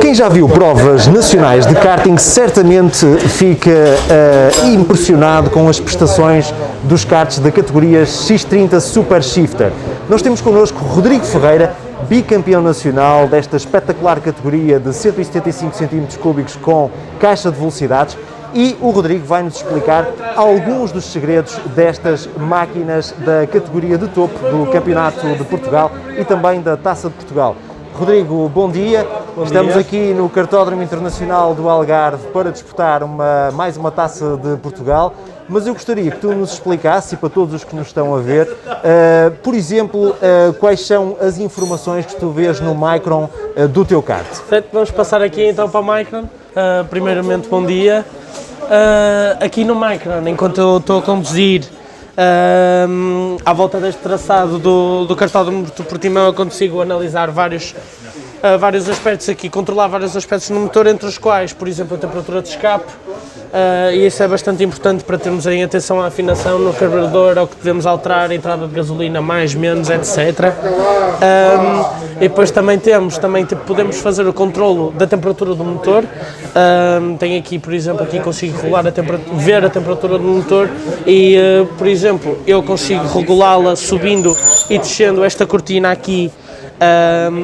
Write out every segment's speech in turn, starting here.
Quem já viu provas nacionais de karting certamente fica impressionado com as prestações dos karts da categoria X30 Super Shifter. Nós temos connosco Rodrigo Ferreira, bicampeão nacional desta espetacular categoria de 175 cm3 com caixa de velocidades, e o Rodrigo vai nos explicar alguns dos segredos destas máquinas da categoria de topo do Campeonato de Portugal e também da Taça de Portugal. Rodrigo, bom dia. Estamos aqui no Kartódromo Internacional do Algarve para disputar mais uma Taça de Portugal, mas eu gostaria que tu nos explicasses, e para todos os que nos estão a ver, por exemplo, quais são as informações que tu vês no Micron do teu kart. Vamos passar aqui então para o Micron. Primeiramente, bom dia. Aqui no Micron, enquanto eu estou a conduzir à volta deste traçado do Kartódromo de Portimão, eu consigo analisar vários aspectos aqui, controlar vários aspectos no motor, entre os quais, por exemplo, a temperatura de escape, e isso é bastante importante para termos em atenção à afinação no carburador, ao que devemos alterar, a entrada de gasolina, mais, menos, etc. E depois também podemos fazer o controlo da temperatura do motor. Tenho aqui, por exemplo, consigo ver a temperatura do motor e, por exemplo, eu consigo regulá-la subindo e descendo esta cortina aqui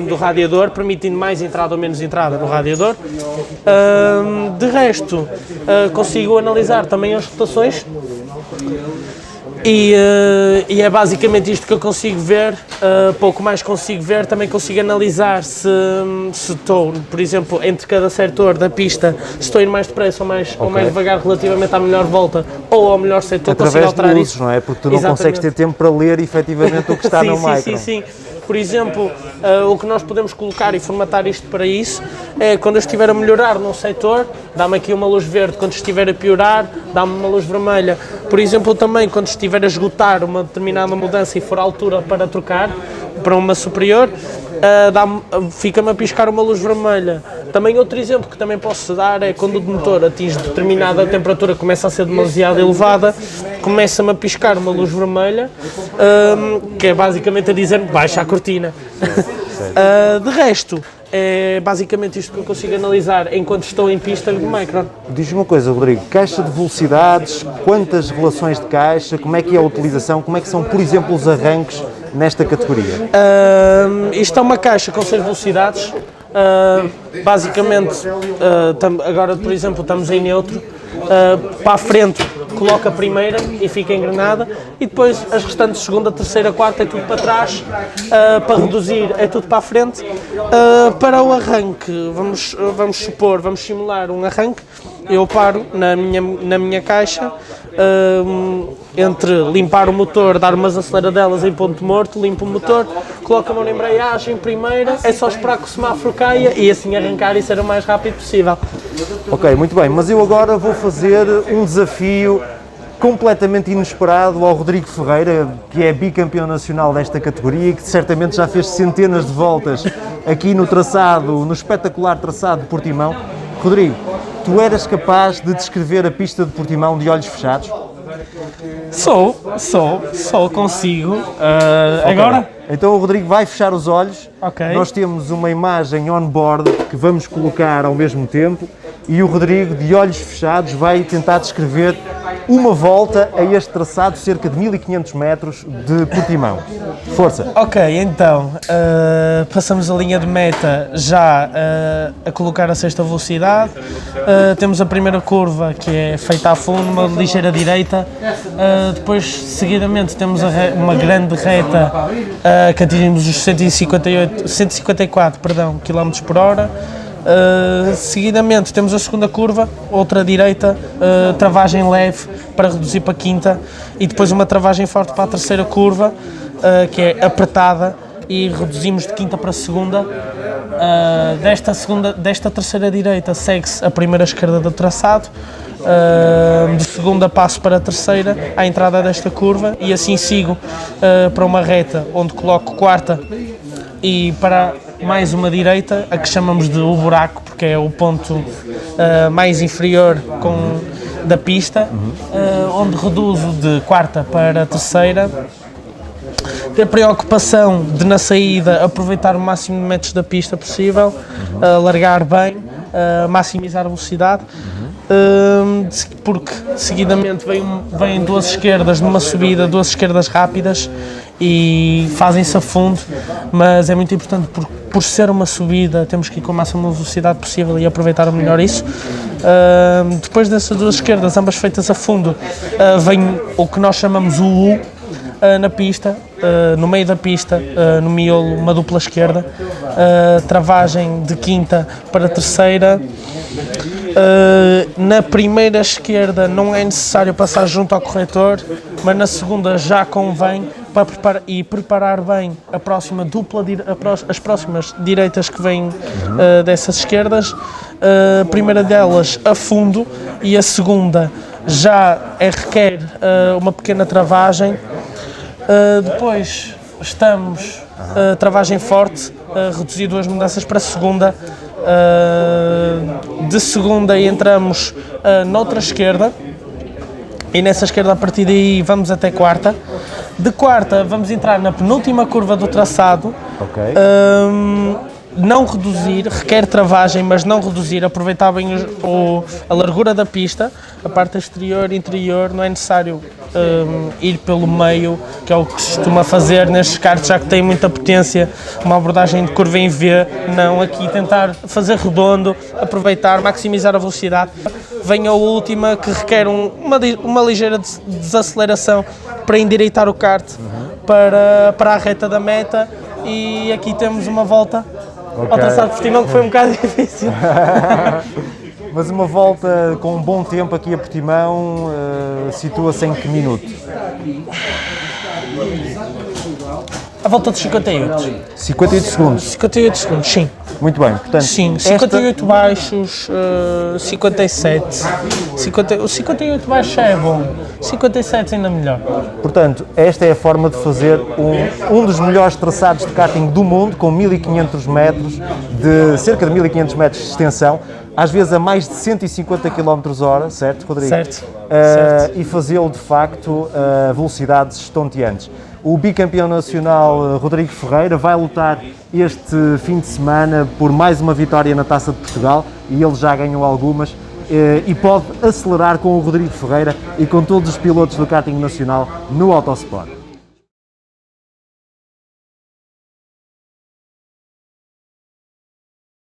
do radiador, permitindo mais entrada ou menos entrada no radiador. De resto, consigo analisar também as rotações e é basicamente isto que eu consigo ver. Pouco mais consigo ver, também consigo analisar se estou, por exemplo, entre cada setor da pista, se estou indo mais depressa ou mais devagar relativamente à melhor volta ou ao melhor setor. Através de luzes, não é? Porque tu não consegues ter tempo para ler efetivamente o que está no Micron. Sim. Por exemplo, o que nós podemos colocar e formatar isto para isso é quando eu estiver a melhorar num setor, dá-me aqui uma luz verde, quando estiver a piorar, dá-me uma luz vermelha. Por exemplo, também quando estiver a esgotar uma determinada mudança e for a altura para trocar para uma superior, fica-me a piscar uma luz vermelha. Também outro exemplo que também posso dar é quando o motor atinge determinada temperatura, começa a ser demasiado elevada, começa-me a piscar uma luz vermelha, que é basicamente a dizer-me baixa a cortina. De resto, é basicamente isto que eu consigo analisar enquanto estou em pista no Micron. Diz-me uma coisa, Rodrigo, caixa de velocidades, quantas relações de caixa, como é que é a utilização, como é que são, por exemplo, os arranques nesta categoria? Isto é uma caixa com 6 velocidades, basicamente, agora por exemplo estamos em neutro, para a frente coloca a primeira e fica engrenada, e depois as restantes segunda, terceira, quarta é tudo para trás, para reduzir é tudo para a frente. Para o arranque, vamos simular um arranque, eu paro na minha caixa, entre limpar o motor, dar umas aceleradelas em ponto morto, limpo o motor, coloco a mão na embreagem primeira, é só esperar que o semáforo caia e assim arrancar e ser o mais rápido possível. Ok, muito bem, mas eu agora vou fazer um desafio completamente inesperado ao Rodrigo Ferreira, que é bicampeão nacional desta categoria e que certamente já fez centenas de voltas aqui no espetacular traçado de Portimão. Rodrigo, tu eras capaz de descrever a pista de Portimão de olhos fechados? Só consigo. Okay. Agora? Então o Rodrigo vai fechar os olhos. Okay. Nós temos uma imagem on-board que vamos colocar ao mesmo tempo e o Rodrigo, de olhos fechados, vai tentar descrever uma volta a este traçado, cerca de 1500 metros de Portimão. Força! Ok, então, passamos a linha de meta já a colocar a sexta velocidade. Temos a primeira curva, que é feita a fundo, uma ligeira direita. Depois, seguidamente, temos uma grande reta que atingimos os 154 km por hora. Seguidamente temos a segunda curva, outra direita, travagem leve para reduzir para a quinta, e depois uma travagem forte para a terceira curva, que é apertada, e reduzimos de quinta para a segunda. Desta terceira direita segue-se a primeira esquerda do traçado, de segunda passo para a terceira à entrada desta curva, e assim sigo para uma reta onde coloco quarta e para mais uma direita, a que chamamos de o buraco, porque é o ponto mais inferior da pista, onde reduzo de quarta para a terceira. ter preocupação de na saída aproveitar o máximo de metros da pista possível, largar bem, maximizar a velocidade, porque seguidamente vêm duas esquerdas numa subida, duas esquerdas rápidas e fazem-se a fundo, mas é muito importante por ser uma subida, temos que ir com a máxima velocidade possível e aproveitar melhor isso. Depois dessas duas esquerdas, ambas feitas a fundo, vem o que nós chamamos o U na pista, no meio da pista, no miolo, uma dupla esquerda, travagem de quinta para terceira. Na primeira esquerda não é necessário passar junto ao corretor, mas na segunda já convém para preparar bem a próxima as próximas direitas que vêm dessas esquerdas. A primeira delas a fundo e a segunda já requer uma pequena travagem. Depois estamos travagem forte, reduzir duas mudanças para a segunda. De segunda entramos noutra esquerda e nessa esquerda a partir daí vamos até quarta. De quarta vamos entrar na penúltima curva do traçado. Ok. Não reduzir, requer travagem, mas não reduzir, aproveitar bem a largura da pista, a parte exterior e interior, não é necessário ir pelo meio, que é o que se costuma fazer nestes karts, já que tem muita potência, uma abordagem de curva em V, não, aqui tentar fazer redondo, aproveitar, maximizar a velocidade. Vem a última, que requer uma ligeira desaceleração para endireitar o kart para a reta da meta, e aqui temos uma volta ao traçado de Portimão, que foi um bocado difícil. Mas uma volta com um bom tempo aqui a Portimão situa-se em que minuto? À volta de 58. 58 segundos. 58 segundos, sim. Muito bem, portanto... Sim, 58 baixos, 57. O 58 baixos é bom, 57 ainda melhor. Portanto, esta é a forma de fazer um dos melhores traçados de karting do mundo, com 1500 metros, cerca de 1500 metros de extensão, às vezes a mais de 150 km/h, certo, Rodrigo? Certo. E fazê-lo, de facto, a velocidades estonteantes. O bicampeão nacional Rodrigo Ferreira vai lutar este fim de semana por mais uma vitória na Taça de Portugal, e ele já ganhou algumas, e pode acelerar com o Rodrigo Ferreira e com todos os pilotos do karting nacional no Autosport.